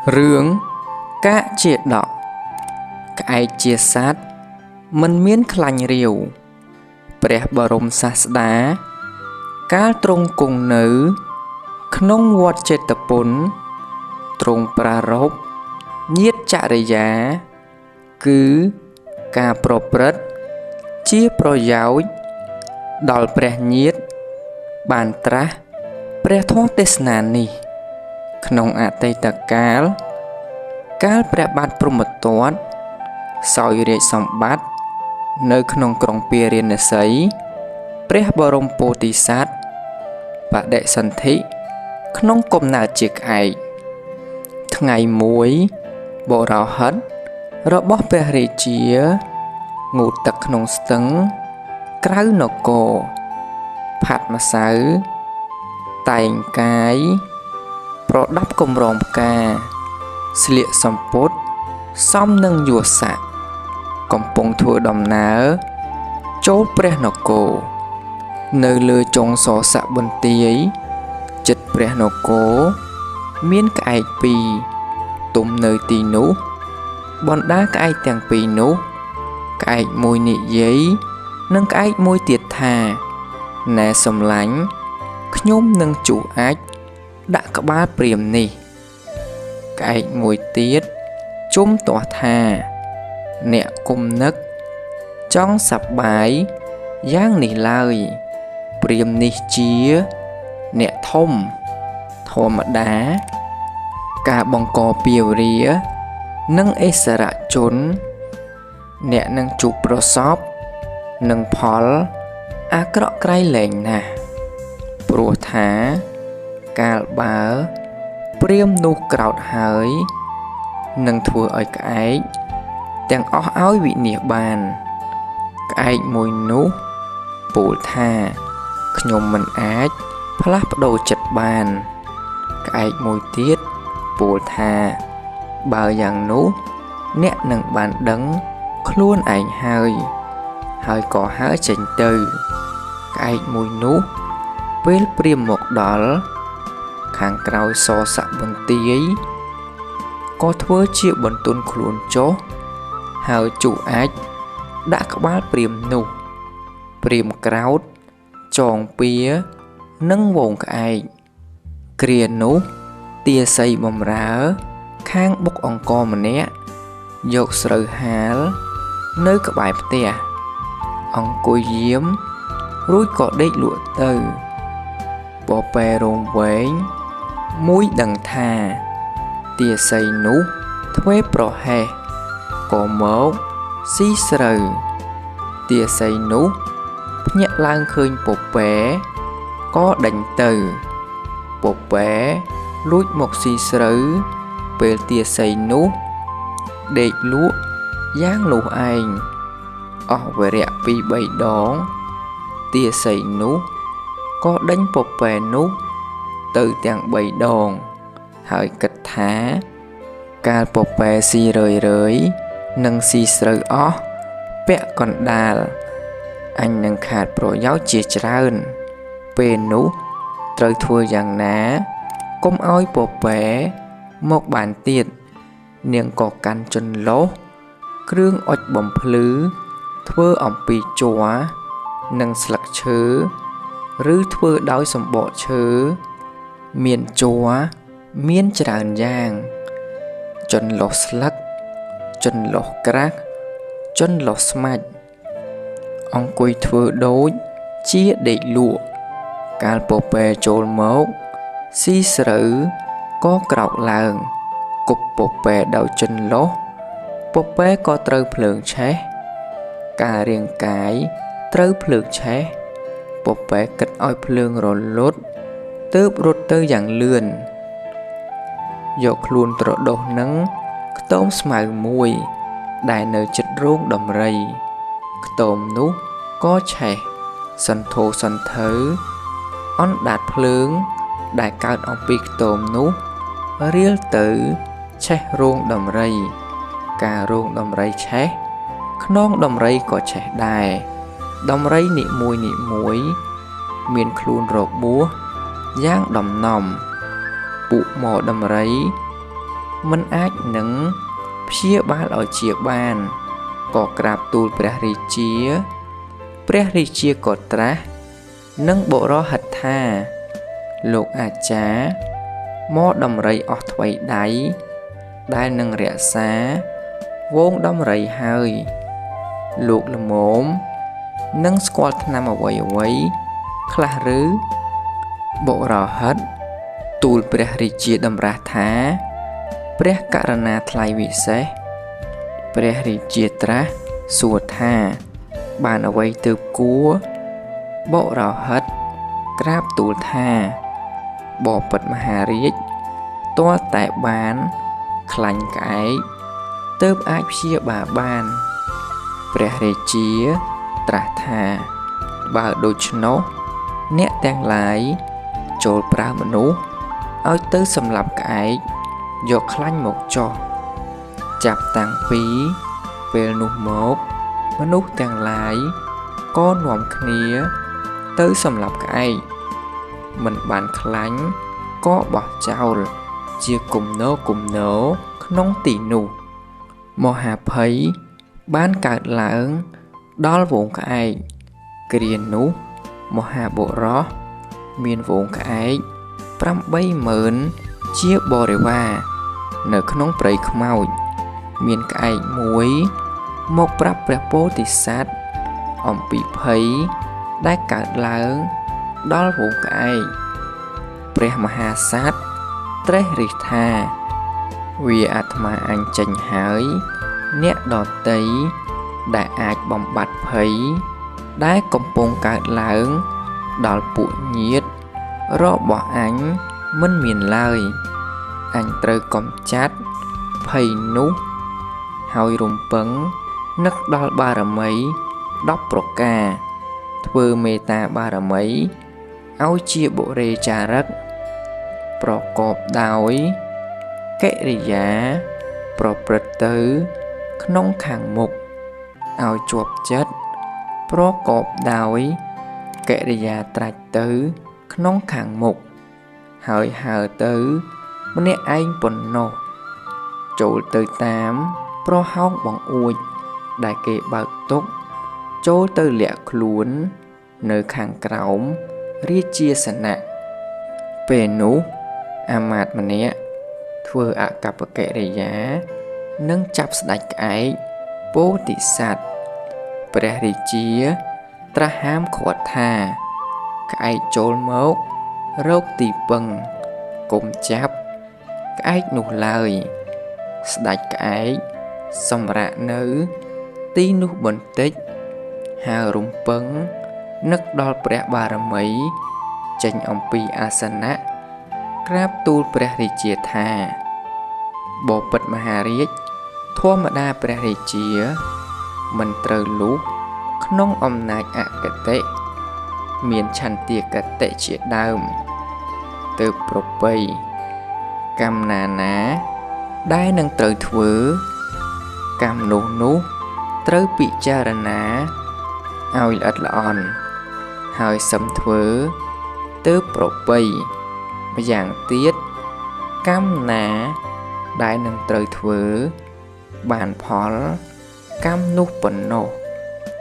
Rương cá chia đỏ cái chia sát mình miến khanh riềuព្រះបរមសាស្តាកាលទ្រង់គង់នៅក្នុងវត្តចេតពុនទ្រង់ប្រារព្ធញាតិចរិយាគឺការប្រព្រឹត្តជាប្រយោជន៍ដល់ព្រះញាតិបានត្រាស់ព្រះធម៌ទេសនានេះក្នុងអតីតកាលកាលព្រះបាទព្រហ្មទត្តសោយរាជសម្បត្តិនៅក្នុងក្រុងពារាណសីព្រះបរមពោធិសត្វបដិសន្ធិក្នុងកំណើតជាក្អែកថ្ងៃមួយបរោហិតរបស់ព្រះរាជាងូតទឹកក្នុងស្ទឹងក្រៅនគរផាត់ម្សៅតែងកាយប្រដាប់កម្រងផ្កាស្លៀកសំពត់សមនឹងយស័ក្តិកំពុងធ្វើដំណើរចូលព្រះនគរនៅលើចុងសស័កបន្ទាយចិត្តព្រះនគរមានក្អែកពីរទុំនៅទីនោះបណ្ដាក្អែកទាំងពីរនោះក្អែកមួយនិយាយនិងក្អែកមួយទៀតថាណែសំឡាញ់ខ្ញុំនឹងជុះអាចដាក់ក្បាលព្រាមនេះក្អែកមួយទៀតជុំទាស់ថាអ្នកគុំនឹកចង់សប្បាយយ៉ាងនេះឡើយព្រាមនេះជាអ្នកធំធម្មតាការបង្កពាវរានិងអិសរជនអ្នកនឹងជួបប្រសពនឹងផលអាក្រក់ក្រៃលែងណាស់ព្រោះថាកាលបើព្រាមនោះក្រោធហើយនឹងធ្វើឲ្យក្អែកទាំងអស់ឲ្យវិនាសបានក្អែកមួយនោះពោលថាខ្ញុំមិនអាចផ្លាស់ប្ដូរចិត្តបានក្អែកមួយទៀតពោលថាបើយ៉ាងនោះអ្នកនឹងបានដឹងខ្លួនឯងហើយក៏ហើរចេញទៅក្អែកមួយនោះពេលព្រាមមកដល់ខាងក្រោយសស័កបន្ទាយក៏ធ្វើជាបន្ទន់ខ្លួនចុះហើយជុះអាចដាក់ក្បាលព្រាមនោះព្រាមក្រោតចងពៀនិងវងក្អែកគ្រានោះទាសីបំរើខាងបុកអង្គរម្នាក់យកស្រូវហាលនៅក្បែរផ្ទះអង្គុយយាមរួចក៏ដេកលក់ទៅពពែរោងវែងមួយដឹងថាទាសីនោះធ្វេប្រហែសក៏មកស៊ីស្រូវទាសីនោះភ្ញាក់ឡើងឃើញពពែក៏ដេញទៅពពែលួចមកស៊ីស្រូវពេលទាសីនោះដេកលក់យ៉ាងនោះឯងអស់វរៈពីរបីដងទាសីនោះក៏ដេញពពែនោះទៅទាំងបីដងហើយគិតថាកាលពពែស៊ីរឿយនឹងស៊ីស្រូវអស់ពាក់កណ្ដាលអញនឹងខាតប្រយោជន៍ជាច្រើនពេលនោះត្រូវធ្វើយ៉ាងណាកុំឲ្យពពែមកបានទៀតនាងក៏កាន់ចន្លោះគ្រឿងអុជបំភ្លឺធ្វើអំពីជ័រនិងស្លឹកឈើឬធ្វើដោយសម្បកឈើមានជ័រមានច្រើនយ៉ាងចន្លោះស្លឹកចន្លោះក្រាស់ចន្លោះស្មាច់អង្គុយធ្វើដូចជាដេកលក់កាលពពែចូលមកស៊ីស្រូវក៏ក្រោកឡើងគប់ពពែដោយចន្លោះពពែក៏ត្រូវភ្លើងឆេះការរាងកាយត្រូវភ្លើងឆេះពពែគិតឲ្យភ្លើងរលត់ទើបរត់ទៅយ៉ាងលឿនយកខ្លួនត្រដុសនឹងខ្ទមស្មៅមួយដែលនៅជិតរោងដំរីខ្ទមនោះក៏ឆេះសន្ធោសន្ធៅអណ្ដាតភ្លើងដែលកើតអំពីខ្ទមនោះរៀលទៅឆេះរោងដំរីការរោងដំរីឆេះខ្នងដំរីក៏ឆេះដែរដំរីនីមួយមានខ្លួនរបួសយ៉ាងដំណំ ពួកหมอដំរី មិនអាចនឹងព្យាបាលឲ្យជាបានក៏ក្រាបទូលព្រះរាជាក៏ត្រាស់នឹងបុរហិតថាលោកអាចារ្យមកដំរីអស់ថ្វីដៃដែលនឹងរក្សាវងដំរីហើយលោកល្មមនឹងស្គាល់ថ្នាំអ្វីខ្លះឬបុរហិតទូលព្រះរាជាតម្រាស់ថាព្រះករណាថ្លៃវិសេសព្រះរាជាត្រាស់សួរថាបានអ្វីទើបគួរបុរហិតក្រាបទូលថាបបិទ្ធមហារាជទាល់តែបានខ្លាញ់ក្អែកទើបអាចព្យាបាលបានព្រះរាជាត្រាស់ថាបើដូច្នោះអ្នកទាំងឡាយចូលប្រើមនុស្សឲ្យទៅសម្លាប់ក្អែកយកខ្លាញ់មកចោះចាប់តាំងពីពេលនោះមកមនុស្សទាំងឡាយក៏នាំគ្នាទៅសម្លាប់ក្អែកមិនបានខ្លាញ់ក៏បោះចោលជាគំនរក្នុងទីនោះមហាភ័យបានកើតឡើងដល់វងក្អែកគ្រានោះមហាបុរសមានវងក្អែក80000ជាបរិវារនៅក្នុងព្រៃខ្មោចមានក្អែកមួយមកប្រាប់ព្រះពោធិសត្វអំពីភ័យដែលកើតឡើងដល់វងក្អែកព្រះមហាក្សត្រត្រេះរិះថាវាអាត្មាអញចេញហើយអ្នកដតីដែលអាចបំបត្តិភ័យដែលកំពុងកើតឡើងដល់ពួកញាតិរបស់អញមិនមានឡើយអញត្រូវកំចាត់ភ័យនោះហើយរំពឹងនឹកដល់បារមី10ប្រការធ្វើមេត្តាបារមីឲ្យជាបុរេចារឹកប្រកបដោយកិរិយាប្រព្រឹត្តទៅក្នុងខាងមុខឲ្យជាប់ចិត្តប្រកបដោយកិរិយាត្រាច់ទៅក្នុងខាងមុខហើយហើទៅម្នាក់ឯងប៉ុណ្ណោះចូលទៅតាមប្រហោងបង្អួចដែលគេបើកទុកចូលទៅលាក់ខ្លួននៅខាងក្រោមរាជាសនៈពេលនោះអាមាត្យម្នាក់ធ្វើអកប្បកិរិយានិងចាប់ស្ដេចក្អែកពោធិសត្វព្រះរាជាត្រាស់ហាមឃាត់ថាក្អែកចូលមករកទីពឹងកុំចាប់ក្អែកនោះឡើយស្ដេចក្អែកសម្រាកនៅទីនោះបន្តិចហើយរំពឹងនឹកដល់ព្រះបារមីចេញអំពីអាសនៈក្រាបទូលព្រះរាជាថាបបិទ្ធមហារាជធម្មតាព្រះរាជាមិនត្រូវលូកក្នុងអំណាចអគតិមានឆន្ទាគតិជាដើមទើបប្រពៃកម្មណាដែលនឹងត្រូវធ្វើកម្មនោះត្រូវពិចារណាឲ្យល្អិតល្អន់ហើយសឹមធ្វើទើបប្រពៃម្យ៉ាងទៀតកម្មណាដែលនឹងត្រូវធ្វើបានផលកម្មនោះប៉ុណ្ណោះ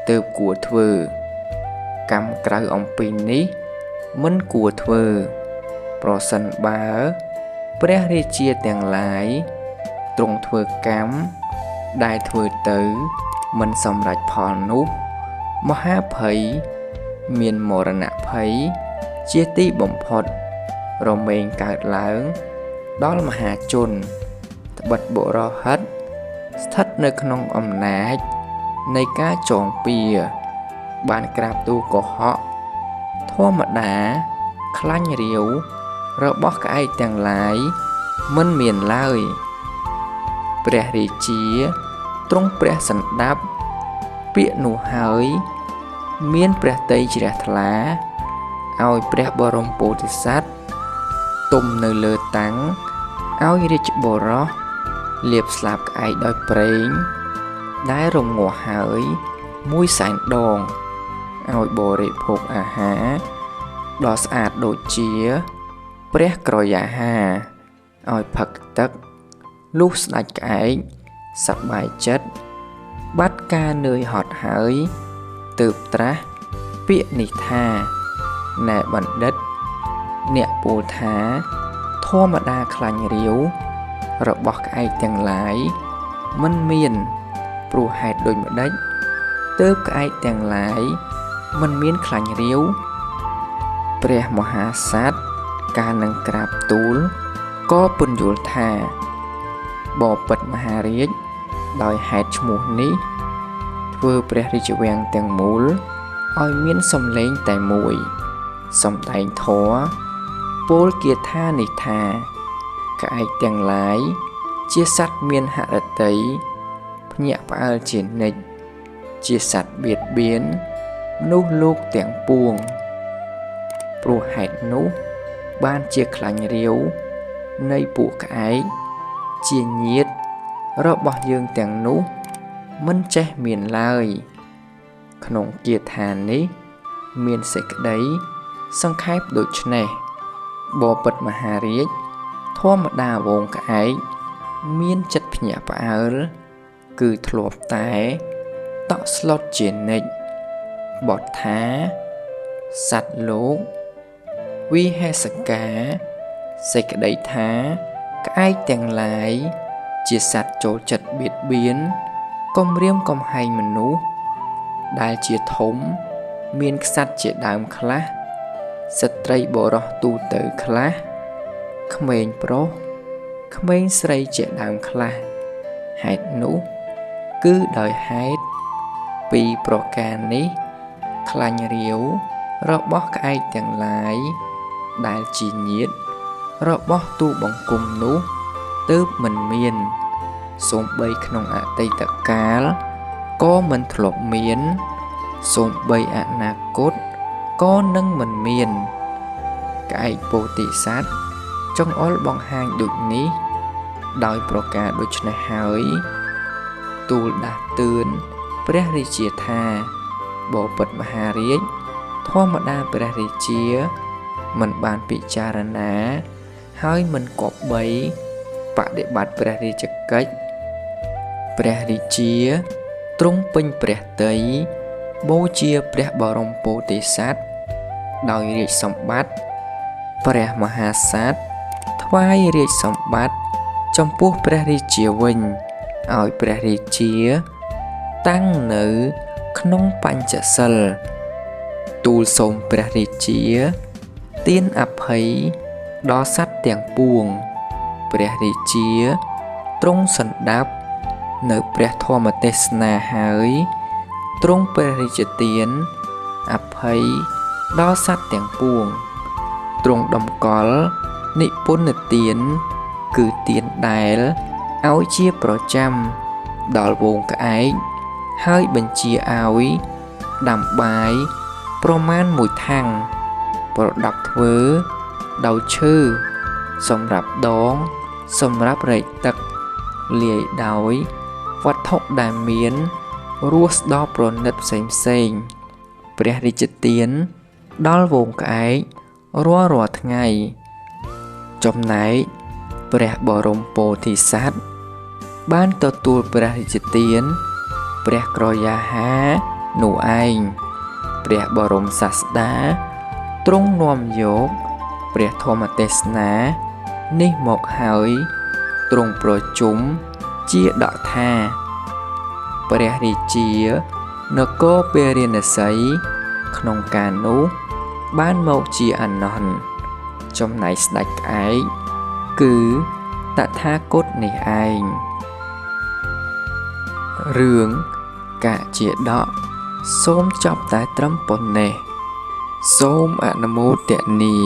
ទើបគួរធ្វើកម្មក្រៅអំពីនេះមិនគួរធ្វើប្រសិនបើព្រះរាជាទាំងឡាយទ្រង់ធ្វើកម្មដែលធ្វើទៅមិនសម្រេចផលនោះមហាភ័យមានមរណភ័យជាទីបំផុតរមែងកើតឡើងដល់មហាជនត្បិតបុរហិតស្ថិតនៅក្នុងអំណាចនៃការចងពៀបានក្រាបទូលកុហកធម្មតាខ្លាញ់រាវរបស់ក្អែកទាំងឡាយមិនមានឡើយព្រះរាជាទ្រង់ព្រះសណ្ដាប់ពាក្យនោះហើយមានព្រះទ័យជ្រះថ្លាឲ្យព្រះបរមពោធិសត្វទុំនៅលើតាំងឲ្យរាជបុរសលាបស្លាបក្អែកដោយប្រេងដែលរងាស់ហើយ100,000 ដងឲ្យបរិភោគអាហារដ៏ស្អាតដូចជាព្រះក្រយាហាឲ្យផឹកទឹក លុះស្ដេចក្អែកសប្បាយចិត្តបាត់ការនឿយហត់ហើយទើបត្រាស់ពាក្យនេះថាណែបណ្ឌិតអ្នកពោលថាធម្មតាខ្លាញ់រាវរបស់ក្អែកទាំងឡាយមិនមានព្រោះហេតុដូចម្ដេចទើបក្អែកទាំងឡាយមិនមានខ្លាញ់រាវព្រះមហាក្សត្រកាលនឹងក្រាបទូលក៏ពន្យល់ថាបពិតមហារាជដោយហេតុឈ្មោះនេះធ្វើព្រះរាជវាំងទាំងមូលឲ្យមានសំឡេងតែមួយសំដែងធម៌ពោលគាថានេះថាក្អែកទាំងឡាយជាសត្វមានហឫទ័យភ្ញាក់ផ្អើលជានិច្ចជាសត្វបៀតបៀនមនុស្សលោកទាំងពួងព្រោះហេតុនោះបានជាខ្លាញ់រាវនៃពួកក្អែកជាញាតិរបស់យើងទាំងនោះមិនចេះមានឡើយក្នុងគាថានេះមានសេចក្តីសង្ខេបដូចនេះបពិតមហារាជធម្មតាវងក្អែកមានចិត្តភ្ញាក់ផ្អើលគឺធ្លាប់តែតក់ស្លុតជានិច្ចបទថាសត្វលោកវិហេសកាសេចក្តីថាក្អែកទាំងឡាយជាសត្វចូលចិត្តបៀតបៀនគំរាមកំហែងមនុស្សដែលជាធំមានក្សត្រជាដើមខ្លះស្ត្រីបុរសទូទៅខ្លះក្មេងប្រុសក្មេងស្រីជាដើមខ្លះហេតុនោះគឺដោយហេតុពីរប្រការនេះខ្លាញ់រាវរបស់ក្អែកទាំងឡាយដែលជាញាតិរបស់ទូបង្គំនោះទើបមិនមានសូម្បីក្នុងអតីតកាលក៏មិនធ្លាប់មានសូម្បីអនាគតក៏នឹងមិនមានក្អែកពោធិសត្វចង្អុលបង្ហាញដូចនេះដោយប្រការដូច្នេះហើយទូលដាស់តឿនព្រះរាជាថាបពិតមហារាជធម្មតាព្រះរាជាមិនបានពិចារណាហើយមិនគប្បីបដិបត្តិព្រះរាជកិច្ចព្រះរាជាទ្រង់ពេញព្រះទ័យបូជាព្រះបរមពោធិសត្វដោយរាជសម្បត្តិព្រះមហាក្សត្រថ្វាយរាជសម្បត្តិចំពោះព្រះរាជាវិញឲ្យព្រះរាជាតាំងនៅក្នុងបញ្ចសិលទូលសូមព្រះរាជាទានអភ័យដល់សត្វទាំងពួងព្រះរាជាទ្រង់សណ្ដាប់នៅព្រះធម្មទេសនាហើយទ្រង់ព្រះរាជទានអភ័យដល់សត្វទាំងពួងទ្រង់តម្កល់និពន្ធទានគឺទានដែលឲ្យជាប្រចាំដល់វងក្អែកហើយបញ្ជាឲ្យដាំបាយប្រមាណ1ថាំងប្រដាប់ធ្វើដោយឈើសម្រាប់ដងសម្រាប់រែកទឹកលាយដោយវត្ថុដែលមានរសដ៏ប្រណិតផ្សេងព្រះរាជទានដល់វងក្អែករាល់ថ្ងៃចំណែកព្រះបរមពោធិសត្វបានទទួលព្រះរាជទានព្រះក្រយាហានោះឯងព្រះបរមសាស្តាទ្រង់នាំយកព្រះធម្មទេសនានេះមកហើយទ្រង់ប្រជុំជាដកថាព្រះរាជានគរពារាណសីក្នុងកាលនោះបានមកជាអានន្ទចំណែកស្ដេចក្អែកគឺតថាគតនេះឯងរឿងកជាដកសូមចប់តែត្រឹមប៉ុណ្ណេះសូមអនុមោទនា